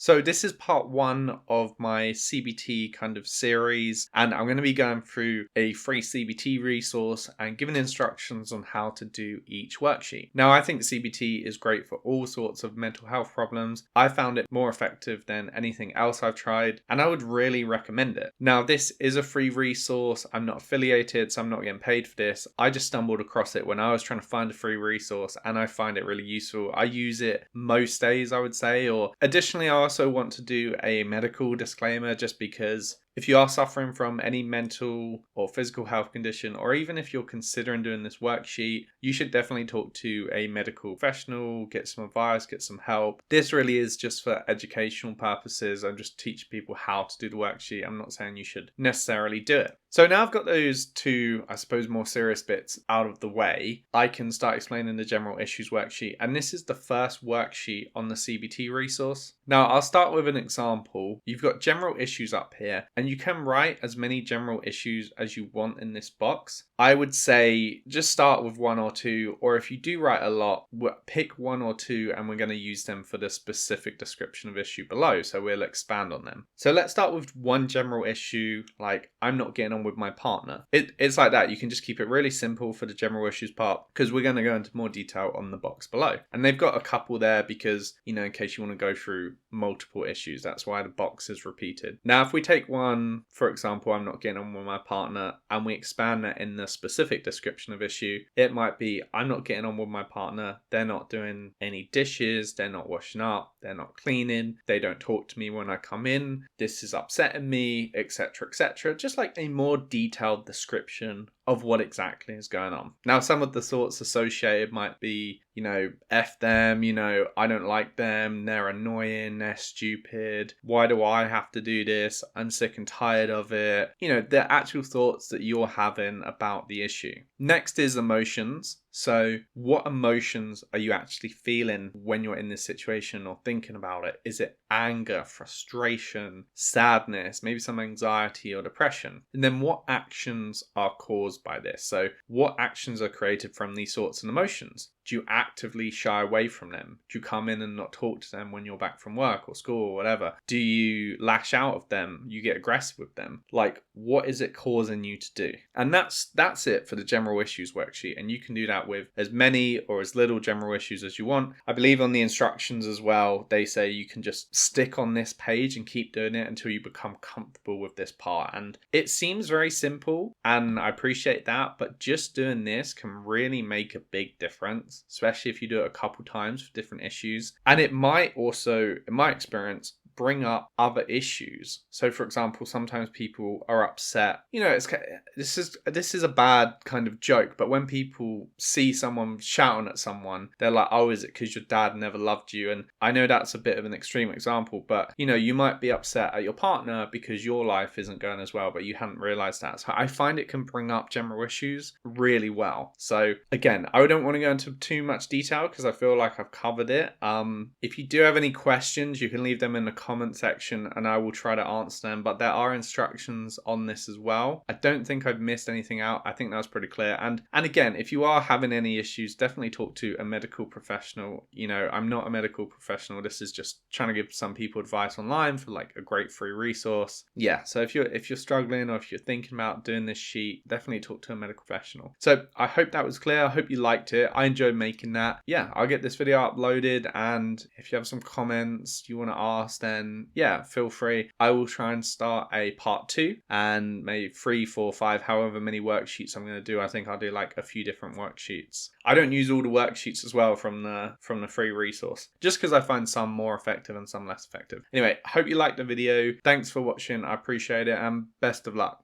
So this is part one of my CBT kind of series, and I'm going to be going through a free CBT resource and giving instructions on how to do each worksheet. Now, I think CBT is great for all sorts of mental health problems. I found it more effective than anything else I've tried, and I would really recommend it. Now, this is a free resource. I'm not affiliated, so I'm not getting paid for this. I just stumbled across it when I was trying to find a free resource, and I find it really useful. I use it most days, I would say, or additionally, I also want to do a medical disclaimer just because if you are suffering from any mental or physical health condition, or even if you're considering doing this worksheet, you should definitely talk to a medical professional, get some advice, get some help. This really is just for educational purposes. I'm just teaching people how to do the worksheet. I'm not saying you should necessarily do it. So now I've got those two, I suppose, more serious bits out of the way, I can start explaining the general issues worksheet. And this is the first worksheet on the CBT resource. Now I'll start with an example. You've got general issues up here, and you can write as many general issues as you want in this box. I would say just start with one or two, or if you do write a lot, pick one or two and we're going to use them for the specific description of issue below. So we'll expand on them. So let's start with one general issue, like I'm not getting on with my partner. It's like that. You can just keep it really simple for the general issues part because we're going to go into more detail on the box below. And they've got a couple there because, you know, in case you want to go through multiple issues, that's why the box is repeated. Now, if we take one, for example, I'm not getting on with my partner, and we expand that in the specific description of issue, it might be I'm not getting on with my partner. They're not doing any dishes. They're not washing up. They're not cleaning. They don't talk to me when I come in. This is upsetting me, etc., etc. Just like a more detailed description of what exactly is going on. Now, some of the thoughts associated might be, you know, F them, you know, I don't like them, they're annoying, they're stupid, why do I have to do this, I'm sick and tired of it. You know, the actual thoughts that you're having about the issue. Next is emotions. So what emotions are you actually feeling when you're in this situation or thinking about it? Is it anger, frustration, sadness, maybe some anxiety or depression? And then what actions are caused by this? So what actions are created from these sorts of emotions? Do you actively shy away from them? Do you come in and not talk to them when you're back from work or school or whatever? Do you lash out of them? You get aggressive with them? Like, what is it causing you to do? And that's it for the general issues worksheet. And you can do that with as many or as little general issues as you want. I believe on the instructions as well, they say you can just stick on this page and keep doing it until you become comfortable with this part. And it seems very simple, and I appreciate that, but just doing this can really make a big difference, especially if you do it a couple times for different issues. And it might also, in my experience, bring up other issues. So for example, sometimes people are upset. You know, this is a bad kind of joke, but when people see someone shouting at someone, they're like, oh, is it because your dad never loved you? And I know that's a bit of an extreme example, but you know, you might be upset at your partner because your life isn't going as well, but you hadn't realized that. So I find it can bring up general issues really well. So again, I don't want to go into too much detail because I feel like I've covered it. If you do have any questions, you can leave them in the comment section and I will try to answer them, but there are instructions on this as well. I don't think I've missed anything out. I think that was pretty clear. And again, if you are having any issues, definitely talk to a medical professional. You know, I'm not a medical professional. This is just trying to give some people advice online for like a great free resource. Yeah, so if you're struggling or if you're thinking about doing this sheet, definitely talk to a medical professional. So I hope that was clear. I hope you liked it. I enjoyed making that. Yeah, I'll get this video uploaded, and if you have some comments you want to ask, then yeah, feel free. I will try and start a part 2 and maybe 3, 4, 5, however many worksheets I'm going to do. I think I'll do like a few different worksheets. I don't use all the worksheets as well from the free resource, just because I find some more effective and some less effective. Anyway, I hope you liked the video. Thanks for watching. I appreciate it, and best of luck.